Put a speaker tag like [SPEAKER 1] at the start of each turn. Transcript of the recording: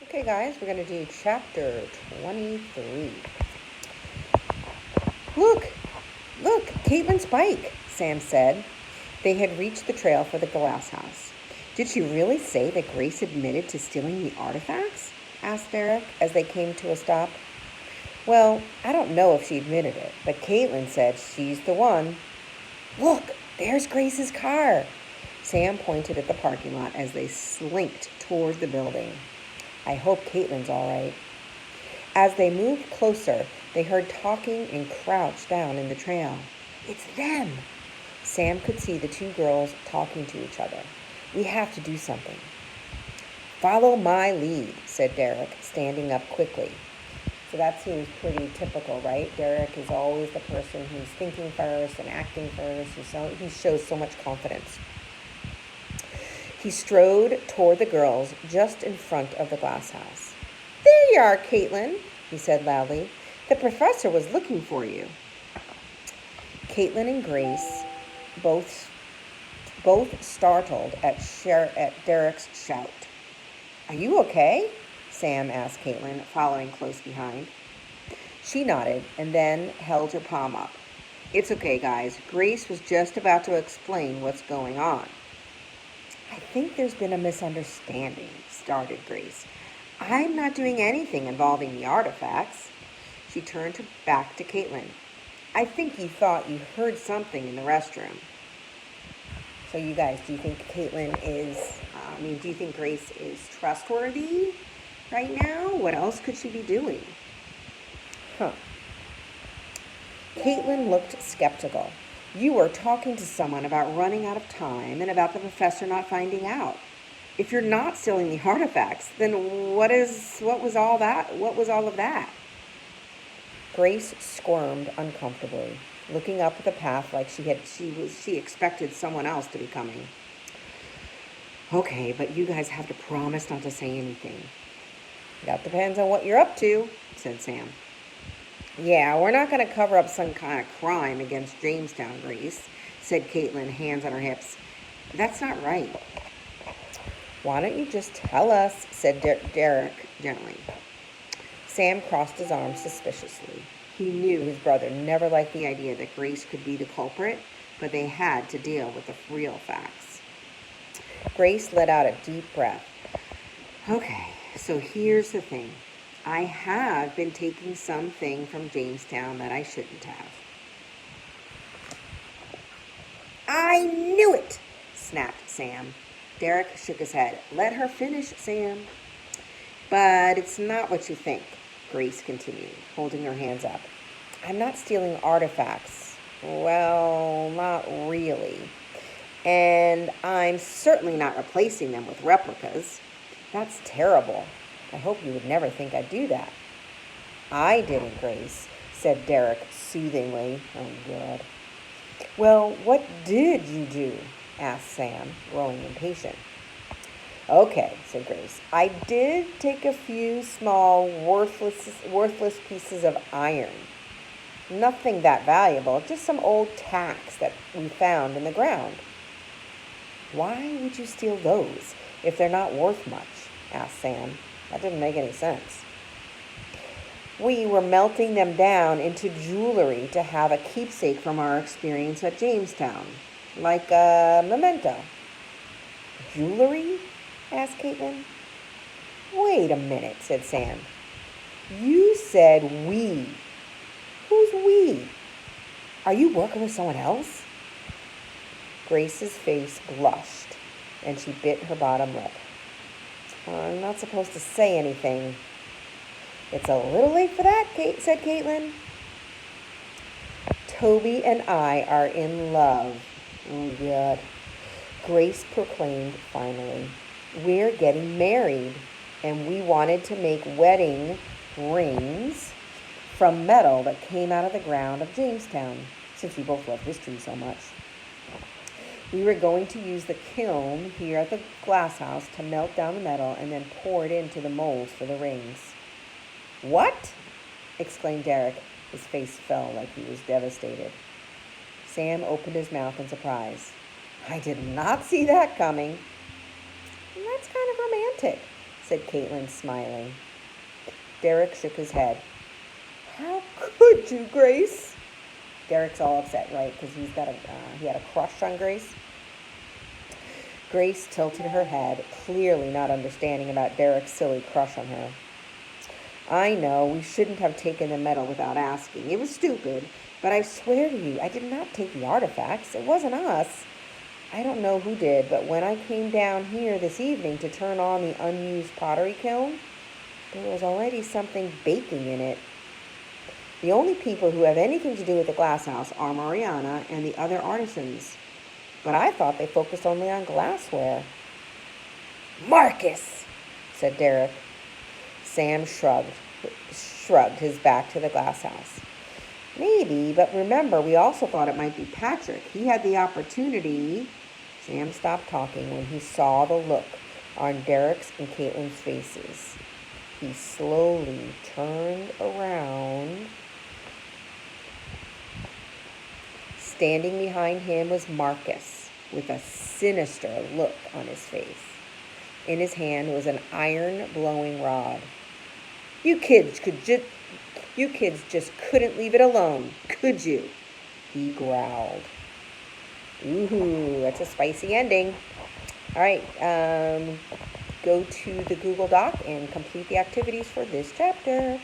[SPEAKER 1] Okay, guys, we're going to do chapter 23. Look, look, Caitlin's bike, Sam said. They had reached the trail for the glass house. Did she really say that Grace admitted to stealing the artifacts? Asked Derek as they came to a stop. Well, I don't know if she admitted it, but Caitlin said she's the one. Look, there's Grace's car. Sam pointed at the parking lot as they slinked toward the building. I hope Caitlin's all right. As they moved closer, they heard talking and crouched down in the trail. It's them! Sam could see the two girls talking to each other. We have to do something. Follow my lead, said Derek, standing up quickly. So that seems pretty typical, right? Derek is always the person who's thinking first and acting first. He shows so much confidence. He strode toward the girls just in front of the glass house. There you are, Caitlin, he said loudly. The professor was looking for you. Caitlin and Grace both startled at Derek's shout. Are you okay? Sam asked Caitlin, following close behind. She nodded and then held her palm up. It's okay, guys. Grace was just about to explain what's going on. I think there's been a misunderstanding, started Grace. I'm not doing anything involving the artifacts. She turned back to Caitlin. I think you thought you heard something in the restroom. So you guys, do you think do you think Grace is trustworthy right now? What else could she be doing? Caitlin looked skeptical. You were talking to someone about running out of time and about the professor not finding out. If you're not stealing the artifacts, then what was all of that? Grace squirmed uncomfortably, looking up at the path like she expected someone else to be coming. Okay, but you guys have to promise not to say anything. That depends on what you're up to, said Sam. Yeah, we're not going to cover up some kind of crime against Jamestown, Grace, said Caitlin, hands on her hips. That's not right. Why don't you just tell us, said Derek gently. Sam crossed his arms suspiciously. He knew his brother never liked the idea that Grace could be the culprit, but they had to deal with the real facts. Grace let out a deep breath. Okay, so here's the thing. I have been taking something from Jamestown that I shouldn't have. I knew it, snapped Sam. Derek shook his head. Let her finish, Sam. But it's not what you think, Grace continued, holding her hands up. I'm not stealing artifacts. Well, not really. And I'm certainly not replacing them with replicas. That's terrible. I hope you would never think I'd do that. I didn't, Grace, said Derek soothingly. Oh, God. Well, what did you do? Asked Sam, growing impatient. Okay, said Grace. I did take a few small, worthless pieces of iron. Nothing that valuable, just some old tacks that we found in the ground. Why would you steal those if they're not worth much? Asked Sam. That didn't make any sense. We were melting them down into jewelry to have a keepsake from our experience at Jamestown, like a memento. Jewelry? Asked Caitlin. Wait a minute, said Sam. You said we. Who's we? Are you working with someone else? Grace's face blushed, and she bit her bottom lip. I'm not supposed to say anything. It's a little late for that, said Caitlin. Toby and I are in love. Oh, God. Grace proclaimed finally. We're getting married, and we wanted to make wedding rings from metal that came out of the ground of Jamestown, since we both love history so much. We were going to use the kiln here at the glass house to melt down the metal and then pour it into the molds for the rings. What? Exclaimed Derek. His face fell like he was devastated. Sam opened his mouth in surprise. I did not see that coming. That's kind of romantic, said Caitlin, smiling. Derek shook his head. How could you, Grace? Derek's all upset, right? Because he had a crush on Grace. Grace tilted her head, clearly not understanding about Derek's silly crush on her. I know, we shouldn't have taken the medal without asking. It was stupid, but I swear to you, I did not take the artifacts. It wasn't us. I don't know who did, but when I came down here this evening to turn on the unused pottery kiln, there was already something baking in it. The only people who have anything to do with the glass house are Mariana and the other artisans. But I thought they focused only on glassware. Marcus, said Derek. Sam shrugged his back to the glass house. Maybe, but remember, we also thought it might be Patrick. He had the opportunity. Sam stopped talking when he saw the look on Derek's and Caitlin's faces. He slowly turned around. Standing behind him was Marcus, with a sinister look on his face. In his hand was an iron-blowing rod. You kids just couldn't leave it alone, could you? He growled. Ooh, that's a spicy ending. All right, go to the Google Doc and complete the activities for this chapter.